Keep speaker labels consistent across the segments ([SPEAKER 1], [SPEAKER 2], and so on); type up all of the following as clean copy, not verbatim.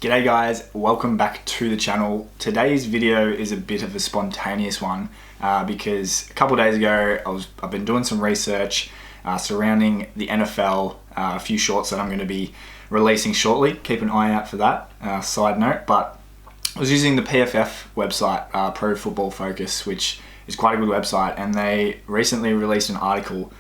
[SPEAKER 1] G'day guys, welcome back to the channel. Today's video is a bit of a spontaneous one because a couple of days ago I've been doing some research surrounding the NFL, a few shorts that I'm going to be releasing shortly. Keep an eye out for that, side note. But I was using the PFF website, Pro Football Focus, which is quite a good website, and they recently released an article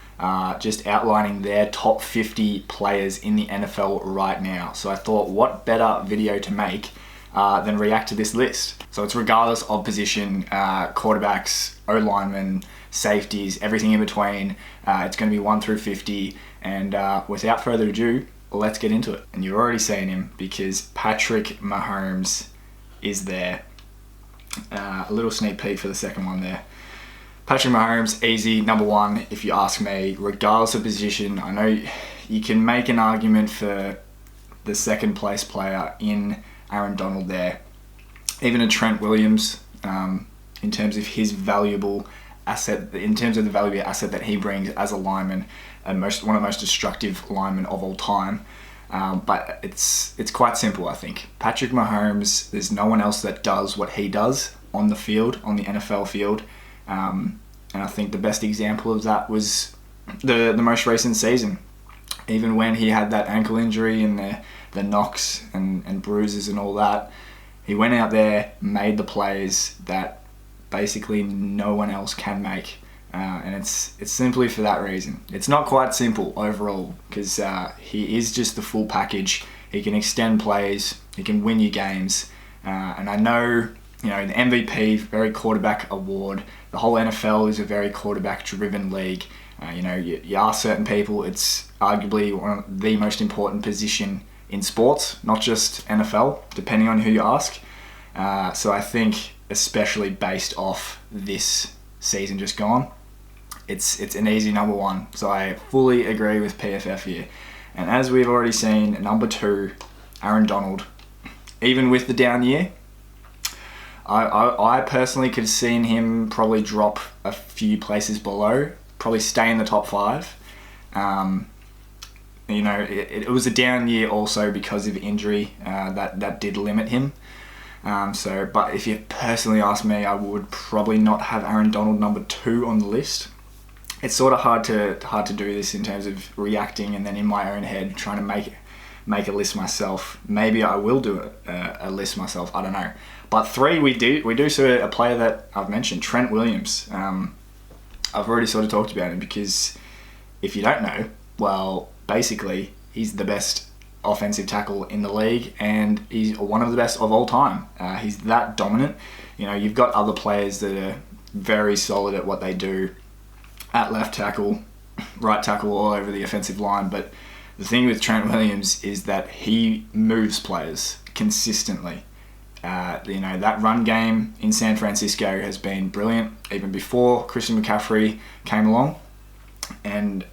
[SPEAKER 1] just outlining their top 50 players in the NFL right now. So I thought, what better video to make than react to this list? So it's regardless of position, quarterbacks, O-linemen, safeties, everything in between. It's going to be 1 through 50, and without further ado, let's get into it. And you're already seeing him because Patrick Mahomes is there. A little sneak peek for the second one there. Patrick Mahomes, easy, number one, if you ask me, regardless of position. I know you can make an argument for the second place player in Aaron Donald there. Even a Trent Williams, in terms of his valuable asset, in terms of the valuable asset that he brings as a lineman, and one of the most destructive linemen of all time. But it's quite simple, I think. Patrick Mahomes, there's no one else that does what he does on the field, on the NFL field. And I think the best example of that was the most recent season. Even when he had that ankle injury and the knocks and bruises and all that, he went out there, made the plays that basically no one else can make. And it's simply for that reason. It's not quite simple overall because he is just the full package. He can extend plays, he can win you games, and I know, you know, the MVP, very quarterback award. The whole NFL is a very quarterback-driven league. You ask certain people, it's arguably one of the most important position in sports, not just NFL, depending on who you ask. So I think, especially based off this season just gone, it's an easy number one. So I fully agree with PFF here. And as we've already seen, number two, Aaron Donald, even with the down year, I personally could have seen him probably drop a few places below, probably stay in the top 5. It was a down year also because of injury that did limit him. But if you personally ask me, I would probably not have Aaron Donald number 2 on the list. It's sort of hard to do this in terms of reacting and then in my own head trying to make a list myself. Maybe I will do a list myself, I don't know. But 3, we do see a player that I've mentioned, Trent Williams. I've already sort of talked about him because if you don't know, well, basically he's the best offensive tackle in the league and he's one of the best of all time. He's that dominant. You know, you've got other players that are very solid at what they do at left tackle, right tackle, all over the offensive line, but the thing with Trent Williams is that he moves players consistently. That run game in San Francisco has been brilliant, even before Christian McCaffrey came along. And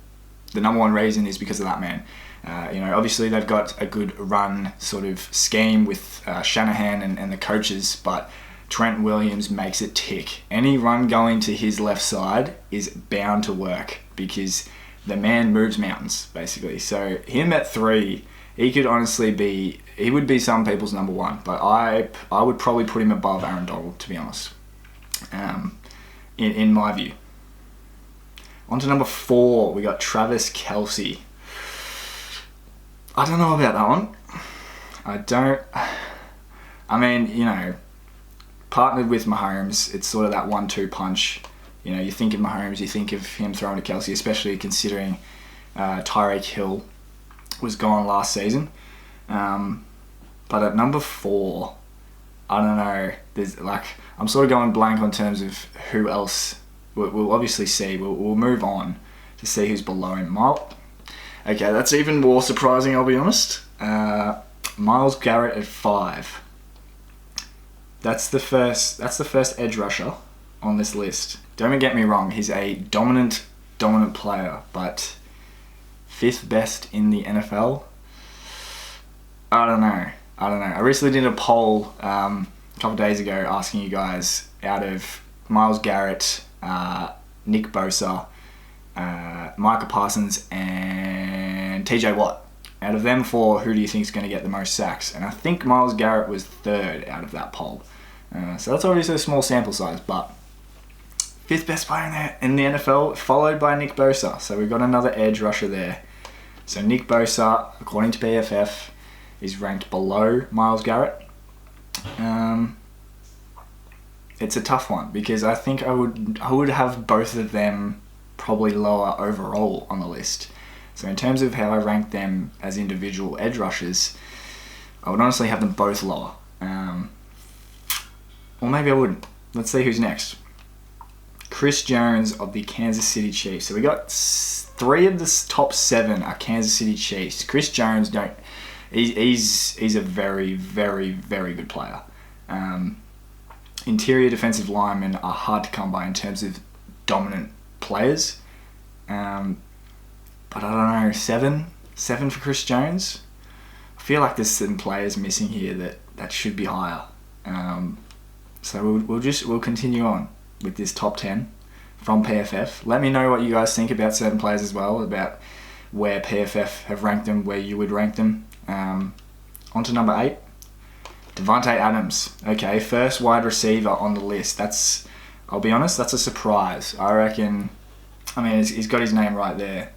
[SPEAKER 1] the number one reason is because of that man. Obviously they've got a good run sort of scheme with Shanahan and the coaches, but Trent Williams makes it tick. Any run going to his left side is bound to work because the man moves mountains, basically. So him at 3, he could honestly he would be some people's number 1, but I would probably put him above Aaron Donald, to be honest, in my view. On to number 4, we got Travis Kelce. I don't know about that one. Partnered with Mahomes, it's sort of that 1-2 punch. You know, you think of Mahomes, you think of him throwing to Kelce, especially considering Tyreek Hill was gone last season. But at number 4, I don't know. I'm sort of going blank on terms of who else. We'll obviously see. We'll move on to see who's below him. Okay, that's even more surprising, I'll be honest. Myles Garrett at 5. That's the first edge rusher on this list. Don't get me wrong, he's a dominant player, but 5th best in the NFL? I don't know. I recently did a poll a couple of days ago asking you guys, out of Myles Garrett, Nick Bosa, Micah Parsons, and TJ Watt, Out of them four, who do you think is going to get the most sacks? And I think Myles Garrett was third out of that poll. So that's obviously a small sample size, but fifth best player in the NFL, followed by Nick Bosa. So we've got another edge rusher there. So Nick Bosa, according to PFF, is ranked below Myles Garrett. It's a tough one because I think I would have both of them probably lower overall on the list. So in terms of how I rank them as individual edge rushers, I would honestly have them both lower. Or maybe I wouldn't. Let's see who's next. Chris Jones of the Kansas City Chiefs. So we got 3 of the top 7 are Kansas City Chiefs. Chris Jones, he's a very, very, very good player. Interior defensive linemen are hard to come by in terms of dominant players. But I don't know, 7 for Chris Jones. I feel like there's some players missing here that should be higher. So we'll continue on with this top 10 from PFF. Let me know what you guys think about certain players as well, about where PFF have ranked them, where you would rank them. On to number 8, Davante Adams. Okay, first wide receiver on the list. I'll be honest, that's a surprise. I reckon. I mean, he's got his name right there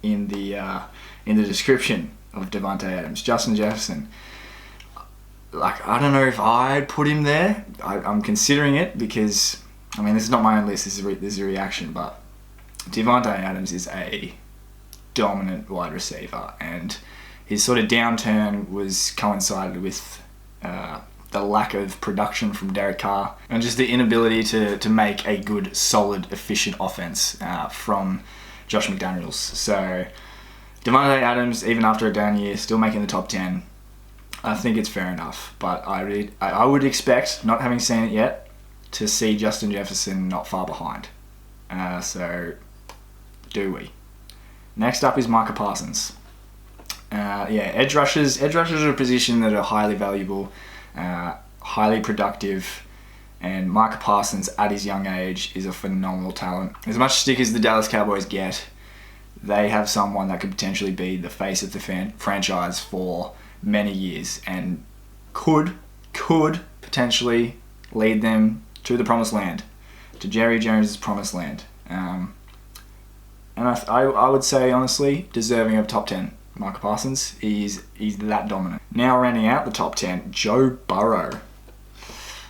[SPEAKER 1] in the description of Davante Adams. Justin Jefferson. Like, I don't know if I'd put him there. I'm considering it because, I mean, this is not my own list. This is a reaction, but Davante Adams is a dominant wide receiver, and his sort of downturn was coincided with the lack of production from Derek Carr and just the inability to make a good, solid, efficient offense from Josh McDaniels. So Davante Adams, even after a down year, still making the top 10. I think it's fair enough, but I would expect, not having seen it yet, to see Justin Jefferson not far behind. So do we? Next up is Micah Parsons. Edge rushers are a position that are highly valuable, highly productive, and Micah Parsons at his young age is a phenomenal talent. As much stick as the Dallas Cowboys get, they have someone that could potentially be the face of the franchise for many years and could potentially lead them to the promised land, to Jerry Jones' promised land. And I would say, honestly, deserving of top 10. Micah Parsons, he's that dominant. Now rounding out the top 10, Joe Burrow.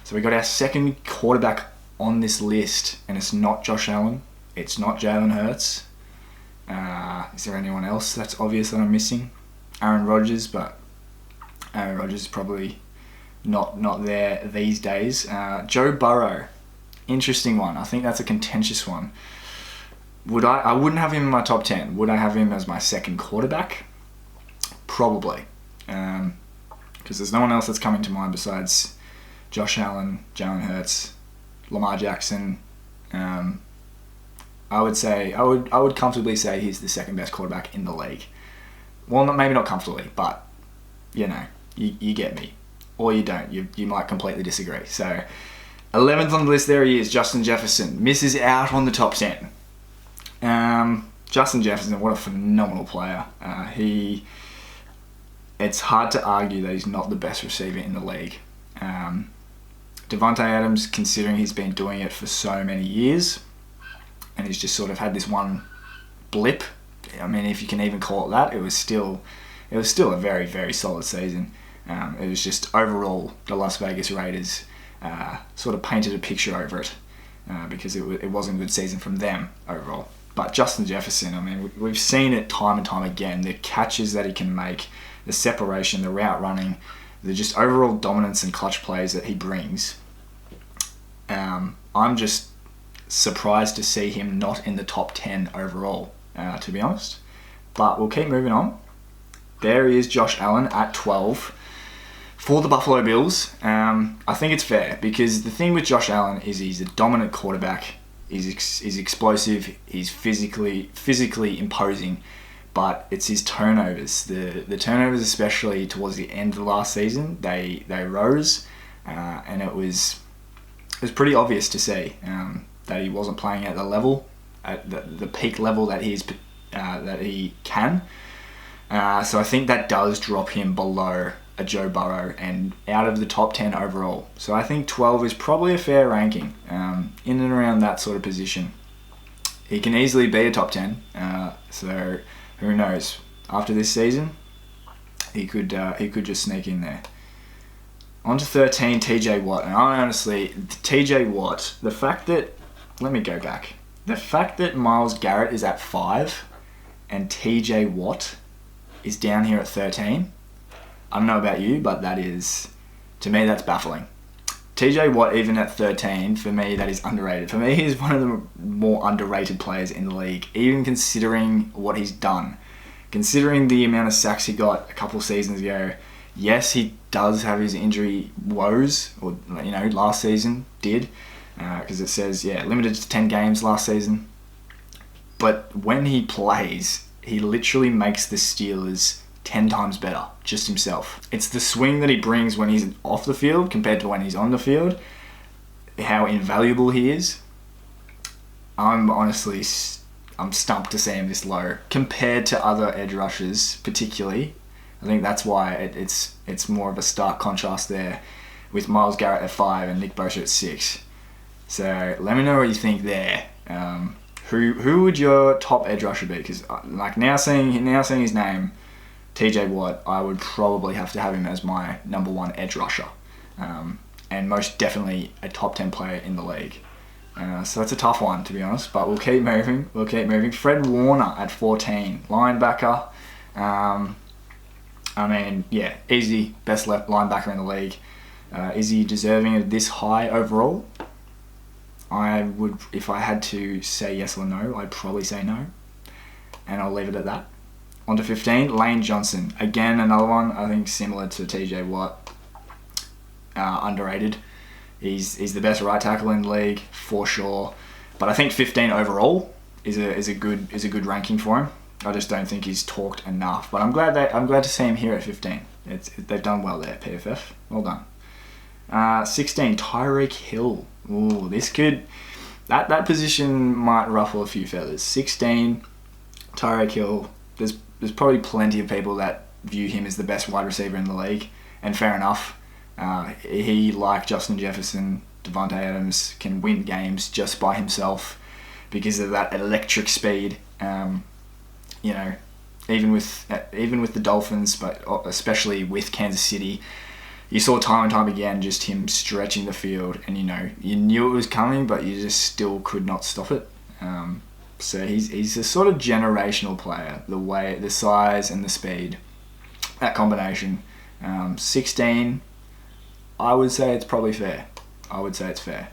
[SPEAKER 1] So we got our second quarterback on this list, and it's not Josh Allen, it's not Jalen Hurts. Is there anyone else that's obvious that I'm missing? Aaron Rodgers, but Aaron Rodgers is probably not there these days. Joe Burrow, interesting one. I think that's a contentious one. I wouldn't have him in my top 10. Would I have him as my second quarterback? Probably. Because there's no one else that's coming to mind besides Josh Allen, Jalen Hurts, Lamar Jackson. I would comfortably say he's the second best quarterback in the league. Well, maybe not comfortably, but you know, you get me. Or you don't. You might completely disagree. So 11th on the list, there he is, Justin Jefferson. Misses out on the top 10. Justin Jefferson, what a phenomenal player. It's hard to argue that he's not the best receiver in the league. Davante Adams, considering he's been doing it for so many years, and he's just sort of had this one blip. I mean, if you can even call it that, it was still a very, very solid season. It was just overall the Las Vegas Raiders sort of painted a picture over it because it wasn't a good season from them overall. But Justin Jefferson, I mean, we've seen it time and time again. The catches that he can make, the separation, the route running, the just overall dominance and clutch plays that he brings. I'm just surprised to see him not in the top 10 overall, to be honest. But we'll keep moving on. There he is, Josh Allen at 12 for the Buffalo Bills. I think it's fair because the thing with Josh Allen is he's a dominant quarterback. He's explosive. He's physically imposing, but it's his turnovers. The turnovers, especially towards the end of the last season, they rose, and it was pretty obvious to see that he wasn't playing at the level, at the peak level that he can. So I think that does drop him below a Joe Burrow and out of the top 10 overall. So I think 12 is probably a fair ranking, in and around that sort of position. He can easily be a top 10, so who knows? After this season, he could just sneak in there. On to 13, TJ Watt. And I honestly, TJ Watt, let me go back. The fact that Myles Garrett is at 5 and TJ Watt is down here at 13, I don't know about you, but to me, that's baffling. TJ Watt, even at 13, for me, that is underrated. For me, he's one of the more underrated players in the league, even considering what he's done. Considering the amount of sacks he got a couple seasons ago, yes, he does have his injury woes, or last season did, because it says, limited to 10 games last season. But when he plays, he literally makes the Steelers 10 times better, just himself. It's the swing that he brings when he's off the field compared to when he's on the field, how invaluable he is. I'm stumped to see him this low compared to other edge rushers, particularly. I think that's why it's more of a stark contrast there with Myles Garrett at 5 and Nick Bosa at 6. So let me know what you think there. Who would your top edge rusher be? Because now seeing his name, TJ Watt, I would probably have to have him as my number 1 edge rusher, and most definitely a top 10 player in the league. So it's a tough one, to be honest, but we'll keep moving. Fred Warner at 14, linebacker. Easy, best left linebacker in the league. Is he deserving of this high overall? I would, if I had to say yes or no, I'd probably say no, and I'll leave it at that. On to 15, Lane Johnson. Again, another one, I think similar to TJ Watt. Underrated. He's the best right tackle in the league for sure, but I think 15 overall is a good ranking for him. I just don't think he's talked enough. But I'm glad to see him here at 15. They've done well there, PFF. Well done. 16, Tyreek Hill. Ooh, that position might ruffle a few feathers. 16, Tyreek Hill. There's probably plenty of people that view him as the best wide receiver in the league, and fair enough. He, like Justin Jefferson, Devontae Adams, can win games just by himself because of that electric speed. Even with the Dolphins, but especially with Kansas City, you saw time and time again just him stretching the field, and you knew it was coming, but you just still could not stop it. So he's a sort of generational player. The size and the speed, that combination. 16. I would say it's probably fair. I would say it's fair.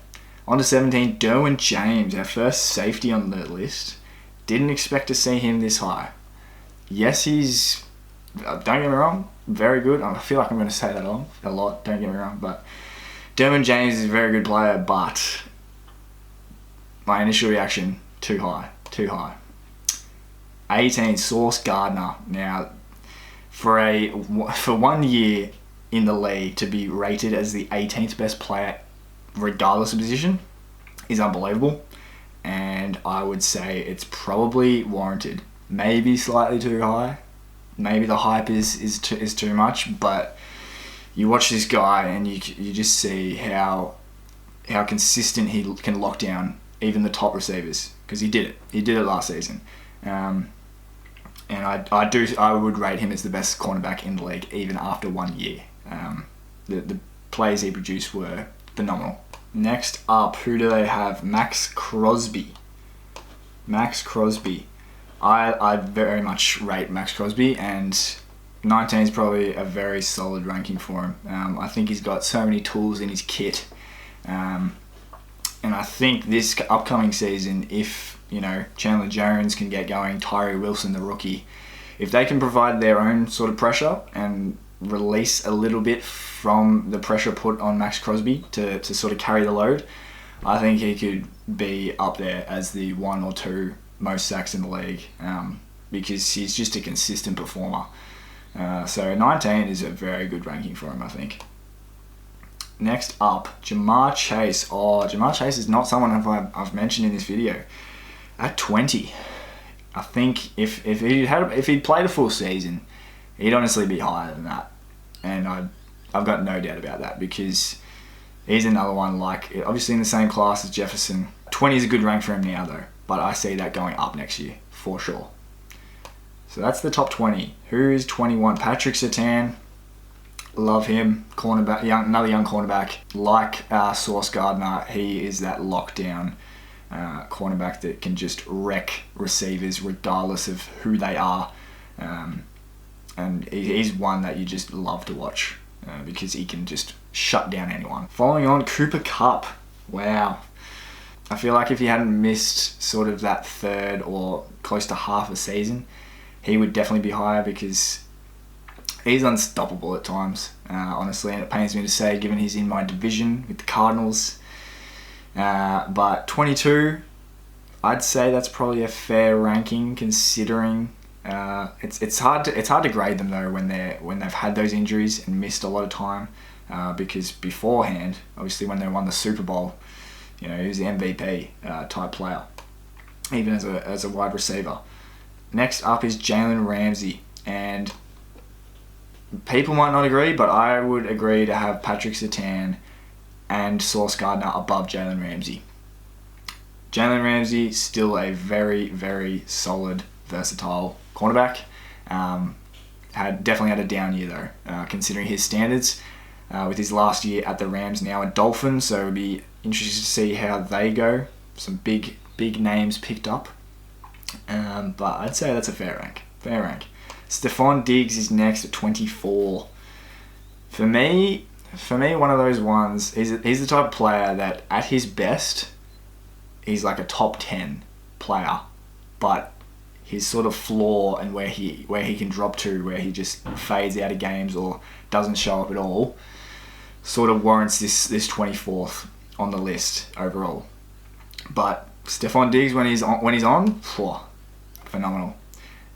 [SPEAKER 1] On to 17, Derwin James, our first safety on the list. Didn't expect to see him this high. Yes, he's, don't get me wrong, very good. I feel like I'm going to say that a lot, don't get me wrong. But Derwin James is a very good player, but my initial reaction, too high. 18, Sauce Gardner. Now, for 1 year in the league to be rated as the 18th best player, regardless of position, is unbelievable. And I would say it's probably warranted. Maybe slightly too high. Maybe the hype is too much. But you watch this guy and you just see how consistent he can lock down even the top receivers, because he did it. He did it last season. And I would rate him as the best cornerback in the league even after 1 year. The plays he produced were phenomenal. Next up, who do they have? Max Crosby. I very much rate Max Crosby, and 19 is probably a very solid ranking for him. I think he's got so many tools in his kit. And I think this upcoming season, if Chandler Jones can get going, Tyree Wilson, the rookie, if they can provide their own sort of pressure and release a little bit from the pressure put on Max Crosby to sort of carry the load, I think he could be up there as the 1 or 2 most sacks in the league, because he's just a consistent performer. So 19 is a very good ranking for him, I think. Next up, Jamar Chase. Jamar Chase is not someone I've mentioned in this video. At 20, I think if he'd played a full season, he'd honestly be higher than that. And I've got no doubt about that, because he's another one, like, obviously in the same class as Jefferson. 20 is a good rank for him now though, but I see that going up next year for sure. So that's the top 20. Who is 21? Patrick Surtain. Love him. Cornerback, another young cornerback. Like Sauce Gardner, he is that lockdown cornerback that can just wreck receivers regardless of who they are. And he's one that you just love to watch because he can just shut down anyone. Following on, Cooper Kupp. Wow. I feel like if he hadn't missed sort of that third or close to half a season, he would definitely be higher, because he's unstoppable at times, honestly, and it pains me to say given he's in my division with the Cardinals. But 22, I'd say that's probably a fair ranking, considering it's hard to grade them though when they've had those injuries and missed a lot of time, because beforehand, obviously when they won the Super Bowl, he was the MVP type player, even as a wide receiver. Next up is Jalen Ramsey, and people might not agree, but I would agree to have Patrick Surtain and Sauce Gardner above Jalen Ramsey. Jalen Ramsey, still a very, very solid, versatile cornerback. Definitely had a down year though, considering his standards, with his last year at the Rams, now a Dolphin, so it would be interesting to see how they go. Some big names picked up. But I'd say that's a fair rank. Stephon Diggs is next at 24. For me, one of those ones, he's the type of player that at his best, he's like a top 10 player, but his sort of flaw and where he can drop to, where he just fades out of games or doesn't show up at all, sort of warrants this 24th on the list overall. But Stephon Diggs, when he's on, phenomenal.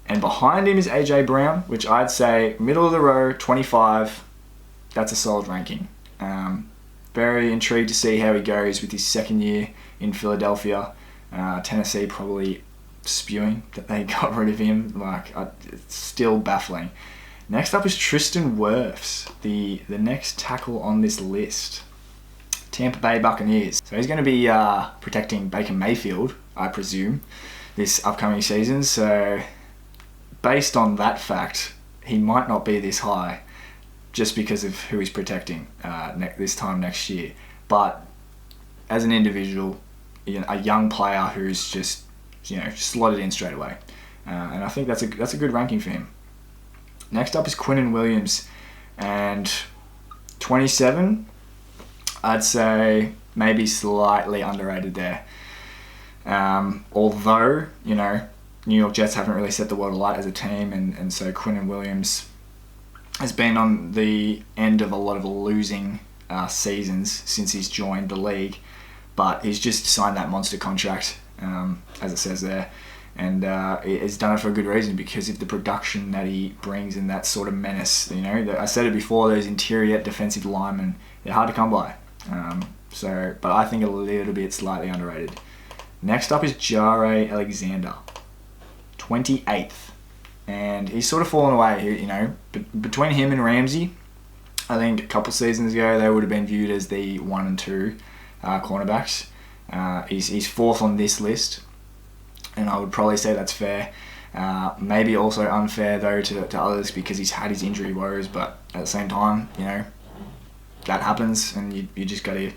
[SPEAKER 1] And behind him is AJ Brown, which I'd say middle of the row, 25. That's a solid ranking. Very intrigued to see how he goes with his second year in Philadelphia. Tennessee probably spewing that they got rid of him. It's still baffling. Next up is Tristan Wirfs, the next tackle on this list. Tampa Bay Buccaneers. So he's going to be protecting Baker Mayfield, I presume, this upcoming season. So based on that fact, he might not be this high just because of who he's protecting this time next year. But as an individual, a young player who's just slotted in straight away, and I think that's a good ranking for him. Next up is Quinnen Williams, and 27. I'd say maybe slightly underrated there. Although, New York Jets haven't really set the world alight as a team, and so Quinnen Williams has been on the end of a lot of losing seasons since he's joined the league, but he's just signed that monster contract, as it says there, and he's done it for a good reason, because of the production that he brings and that sort of menace. I said it before, those interior defensive linemen, they're hard to come by. But I think a little bit slightly underrated. Next up is Jare Alexander, 28th, and he's sort of fallen away. Between him and Ramsey, I think a couple seasons ago they would have been viewed as the 1 and 2 cornerbacks. He's fourth on this list, and I would probably say that's fair. Maybe also unfair though to others, because he's had his injury woes, but at the same time, that happens, and you just gotta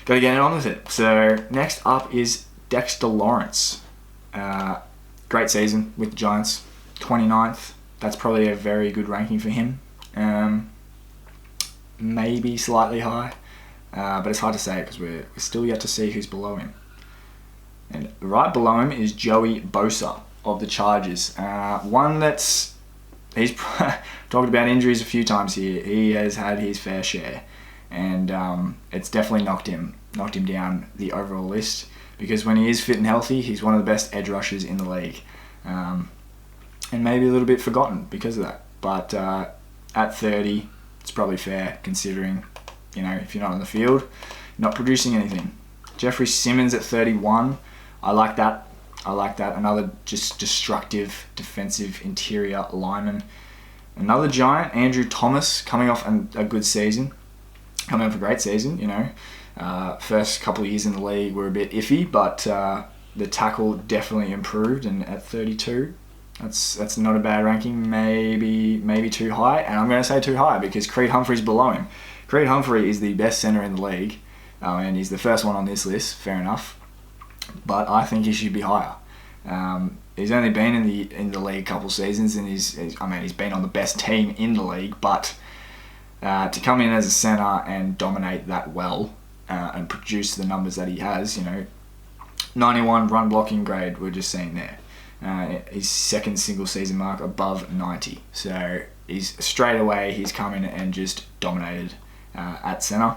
[SPEAKER 1] get on with it. So next up is Dexter Lawrence. Great season with the Giants, 29th. That's probably a very good ranking for him. Maybe slightly high, but it's hard to say because we're still yet to see who's below him. And right below him is Joey Bosa of the Chargers. One that's, he's talked about injuries a few times here. He has had his fair share, and it's definitely knocked him down the overall list, because when he is fit and healthy, he's one of the best edge rushers in the league, and maybe a little bit forgotten because of that. But at 30, it's probably fair, considering if you're not on the field, not producing anything. Jeffrey Simmons at 31, I like that I like that. Another just destructive defensive interior lineman. Another giant, Andrew Thomas, coming off a good season. Coming off a great season, you know. First couple of years in the league were a bit iffy, but the tackle definitely improved, and at 32, that's not a bad ranking. Maybe too high, and I'm going to say too high because Creed Humphrey's below him. Creed Humphrey is the best centre in the league, and he's the first one on this list. Fair enough, but I think he should be higher. He's only been in the league a couple seasons, and he's been on the best team in the league. But to come in as a centre and dominate that well and produce the numbers that he has, you know, 91 run blocking grade we're just seeing there. His second single season mark above 90. So he's come in and just dominated at centre.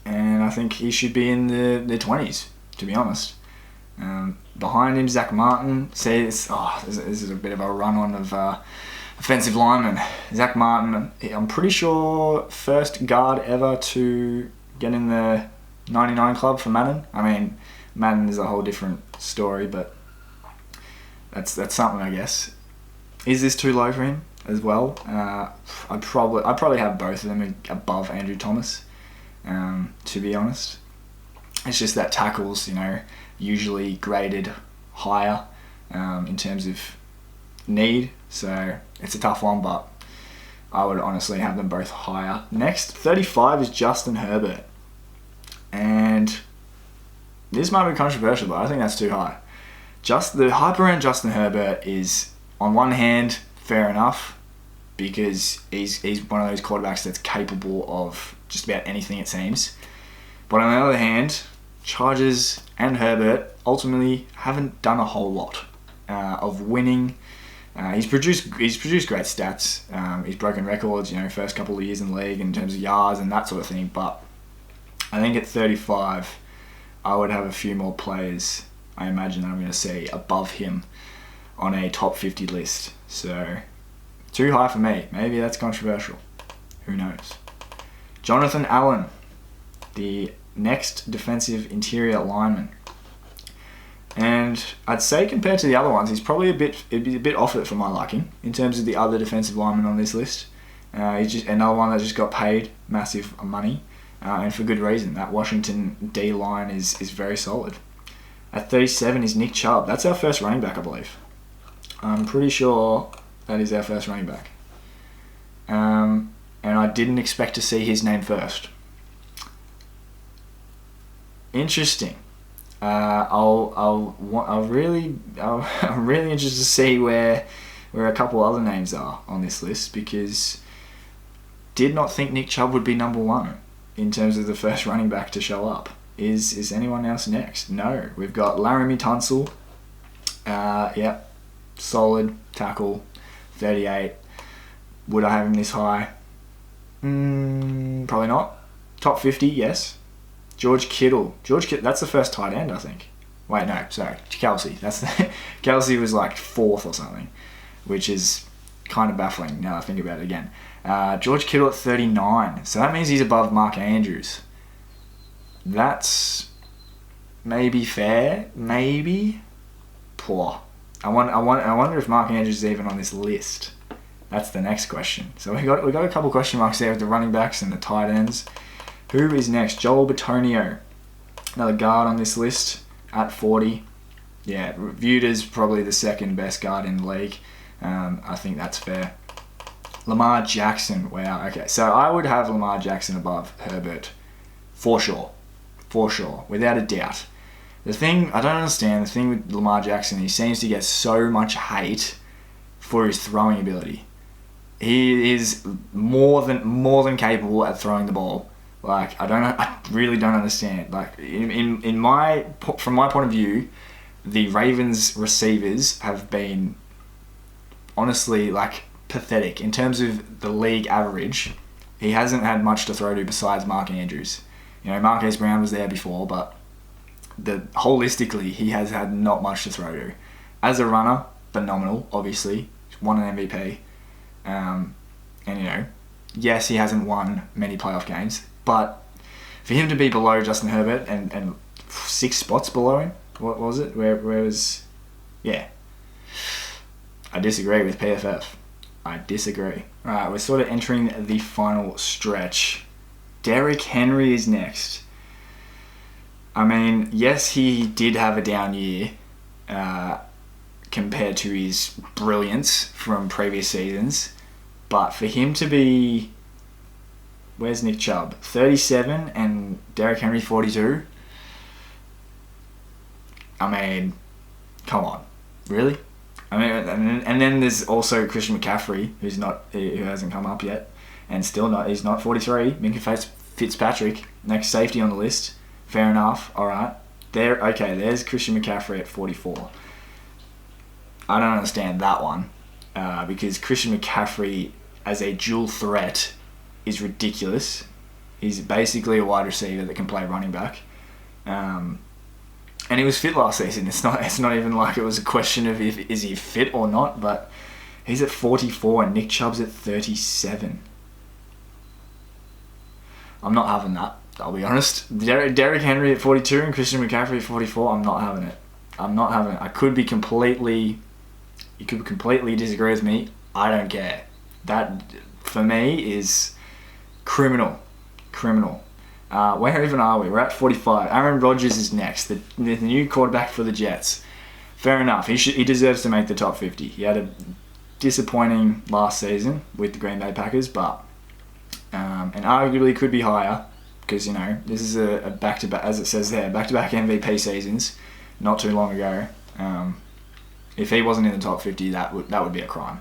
[SPEAKER 1] And I think he should be in the 20s, to be honest. Behind him, Zach Martin. See, this is a bit of a run-on of offensive linemen. Zach Martin, I'm pretty sure first guard ever to get in the 99 club for Madden. I mean, Madden is a whole different story, but that's something, I guess. Is this too low for him as well? I'd probably have both of them above Andrew Thomas, to be honest. It's just that tackles, you know, usually graded higher in terms of need, so it's a tough one, but I would honestly have them both higher. Next, 35 is Justin Herbert, and this might be controversial, but I think that's too high. Just the hype around Justin Herbert is, on one hand, fair enough, because he's one of those quarterbacks that's capable of just about anything, it seems. But on the other hand, Chargers and Herbert ultimately haven't done a whole lot of winning. He's produced great stats. He's broken records, you know, first couple of years in the league in terms of yards and that sort of thing. But I think at 35, I would have a few more players, I imagine, that I'm going to see above him on a top 50 list. So too high for me. Maybe that's controversial. Who knows? Jonathan Allen, the next defensive interior lineman. And I'd say compared to the other ones, it'd be a bit off it for my liking in terms of the other defensive linemen on this list. He's just another one that just got paid massive money, and for good reason. That Washington D line is very solid. At 37 is Nick Chubb. That's our first running back, I believe. I'm pretty sure that is our first running back. And I didn't expect to see his name first. Interesting. I'm really interested to see where a couple other names are on this list, because did not think Nick Chubb would be number one in terms of the first running back to show up. Is anyone else next? No. We've got Laramie Tunsil. Solid tackle, 38. Would I have him this high? Probably not. Top 50, yes. George Kittle, that's the first tight end, I think. Wait, no, sorry, Kelsey. Kelsey was like fourth or something, which is kind of baffling now that I think about it again. George Kittle at 39, so that means he's above Mark Andrews. That's maybe fair, maybe poor. I wonder if Mark Andrews is even on this list. That's the next question. So we got a couple question marks there with the running backs and the tight ends. Who is next? Joel Bitonio, another guard on this list at 40. Yeah, viewed as probably the second best guard in the league. I think that's fair. Lamar Jackson. Wow. Okay, so I would have Lamar Jackson above Herbert for sure, without a doubt. The thing I don't understand, the thing with Lamar Jackson, he seems to get so much hate for his throwing ability. He is more than capable at throwing the ball. Like, I really don't understand. Like, from my point of view, the Ravens receivers have been honestly like pathetic in terms of the league average. He hasn't had much to throw to besides Mark Andrews. You know, Marquise Brown was there before, but holistically he has had not much to throw to. As a runner, phenomenal. Obviously, he's won an MVP, and you know, yes, he hasn't won many playoff games. But for him to be below Justin Herbert and 6 spots below him, What was it? Where was... Yeah. I disagree with PFF. I disagree. Alright, we're sort of entering the final stretch. Derrick Henry is next. I mean, yes, he did have a down year compared to his brilliance from previous seasons. But for him to be... Where's Nick Chubb? 37 and Derrick Henry 42? I mean, come on. Really? I mean, and then there's also Christian McCaffrey, who hasn't come up yet, and he's not 43. Minka Fitzpatrick, next safety on the list. Fair enough. All right. There's Christian McCaffrey at 44. I don't understand that one because Christian McCaffrey as a dual threat is ridiculous. He's basically a wide receiver that can play running back. And he was fit last season. It's not even like it was a question of is he fit or not, but he's at 44 and Nick Chubb's at 37. I'm not having that, I'll be honest. Derrick Henry at 42 and Christian McCaffrey at 44, I'm not having it. I could be completely... You could completely disagree with me. I don't care. That, for me, is criminal. Where even are we? We're at 45. Aaron Rodgers is next, the new quarterback for the Jets. Fair enough. He deserves to make the top 50. He had a disappointing last season with the Green Bay Packers, but and arguably could be higher because this is a back-to-back, as it says there, back-to-back MVP seasons not too long ago. If he wasn't in the top 50, that would be a crime.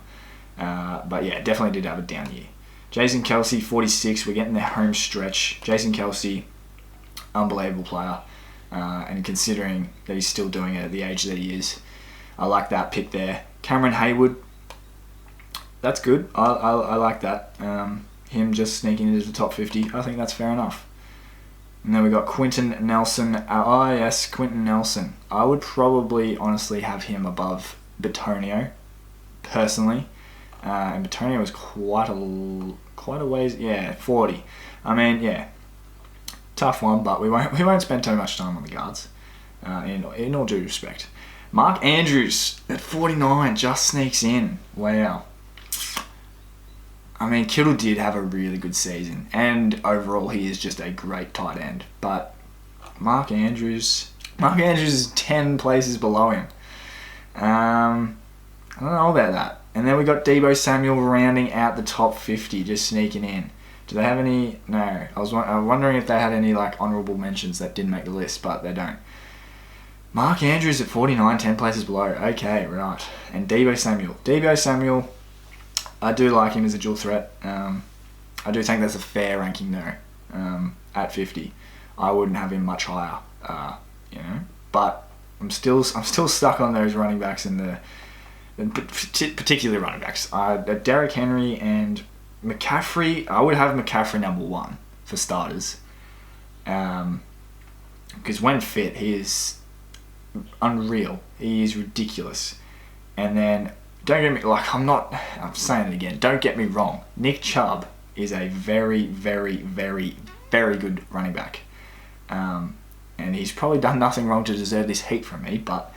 [SPEAKER 1] But yeah, definitely did have a down year. Jason Kelce, 46. We're getting the home stretch. Jason Kelce, unbelievable player. And considering that he's still doing it at the age that he is, I like that pick there. Cameron Hayward, that's good. I like that. Him just sneaking into the top 50, I think that's fair enough. And then we got Quentin Nelson. Yes, Quentin Nelson. I would probably honestly have him above Bitonio, personally. And Bitonio was quite a ways. Yeah, 40. I mean, yeah, tough one, but we won't spend too much time on the guards. In all due respect, Mark Andrews at 49 just sneaks in. Wow. I mean, Kittle did have a really good season, and overall he is just a great tight end. But Mark Andrews is 10 places below him. I don't know about that. And then we got Deebo Samuel rounding out the top 50, just sneaking in. Do they have any? No. I was wondering if they had any honourable mentions that didn't make the list, but they don't. Mark Andrews at 49, 10 places below. Okay, right. And Deebo Samuel, I do like him as a dual threat. I do think that's a fair ranking though. At 50, I wouldn't have him much higher. But I'm still stuck on those running backs particularly running backs. Derrick Henry and McCaffrey. I would have McCaffrey number 1 for starters. Because when fit, he is unreal. He is ridiculous. And then don't get me I'm saying it again. Don't get me wrong. Nick Chubb is a very, very, very, very good running back. And he's probably done nothing wrong to deserve this heat from me, but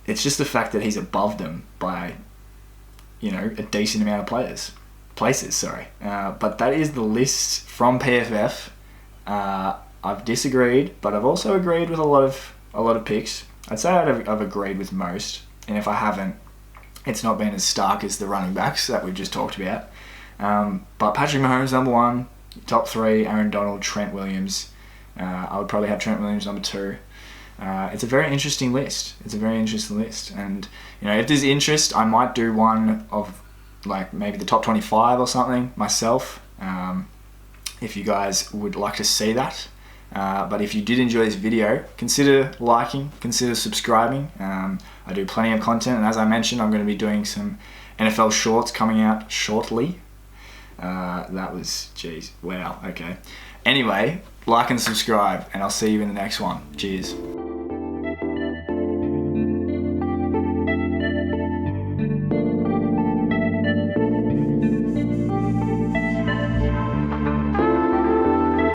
[SPEAKER 1] it's just the fact that he's above them by, a decent amount of places. But that is the list from PFF. I've disagreed, but I've also agreed with a lot of picks. I'd say I've agreed with most, and if I haven't, it's not been as stark as the running backs that we've just talked about. But Patrick Mahomes number 1, top 3, Aaron Donald, Trent Williams. I would probably have Trent Williams number 2. It's a very interesting list. And if there's interest, I might do one of maybe the top 25 or something myself, if you guys would like to see that. But if you did enjoy this video, consider liking, consider subscribing. I do plenty of content, and as I mentioned, I'm going to be doing some NFL shorts coming out shortly. Wow, okay. Anyway, like and subscribe, and I'll see you in the next one. Cheers.